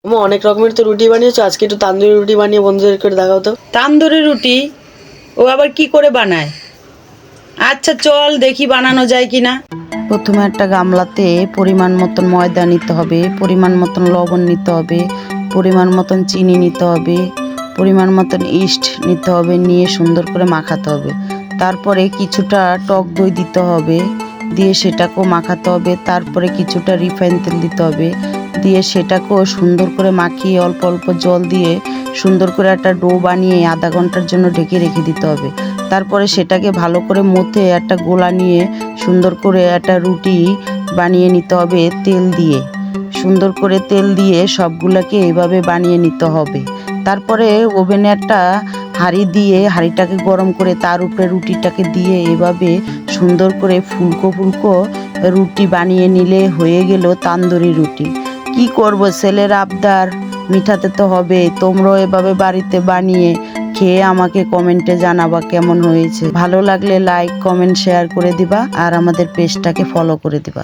অনেক রকমের তো রুটি বানিয়েছো, আজকে একটু তান্দুরি রুটি বানিয়ে বন্ধুদের করে দেখাও তো। তান্দুরি রুটি ও আবার কি করে বানায়? আচ্ছা চল দেখি বানানো যায় কিনা। প্রথমে একটা গামলাতে পরিমাণ মতন ময়দা নিতে হবে, পরিমাণ মতন লবণ নিতে হবে, পরিমাণ মতন চিনি নিতে হবে, পরিমাণ মতন ইস্ট নিতে হবে, নিয়ে সুন্দর করে মাখাতে হবে। তারপরে কিছুটা টক দই দিতে হবে, দিয়ে সেটাকেও মাখাতে হবে। তারপরে কিছুটা রিফাইন তেল দিতে হবে, দিয়ে সেটাকেও সুন্দর করে মাখিয়ে অল্প অল্প জল দিয়ে সুন্দর করে একটা ডো বানিয়ে আধা ঘন্টার জন্য ঢেকে রেখে দিতে হবে। তারপরে সেটাকে ভালো করে মথে একটা গোলা নিয়ে সুন্দর করে একটা রুটি বানিয়ে নিতে হবে তেল দিয়ে। সুন্দর করে তেল দিয়ে সবগুলোকে এইভাবে বানিয়ে নিতে হবে। তারপরে ওভেনে একটা হাঁড়ি দিয়ে হাঁড়িটাকে গরম করে তার উপরে রুটিটাকে দিয়ে এভাবে সুন্দর করে ফুলকো ফুলকো রুটি বানিয়ে নিলে হয়ে গেল তান্দুরি রুটি। কি করব, ছেলের আবদার মিঠাতে তো হবে। তোমরাও এভাবে বাড়িতে বানিয়ে খেয়ে আমাকে কমেন্টে জানাবা কেমন হয়েছে। ভালো লাগলে লাইক কমেন্ট শেয়ার করে দিবা আর আমাদের পেজটাকে ফলো করে দিবা।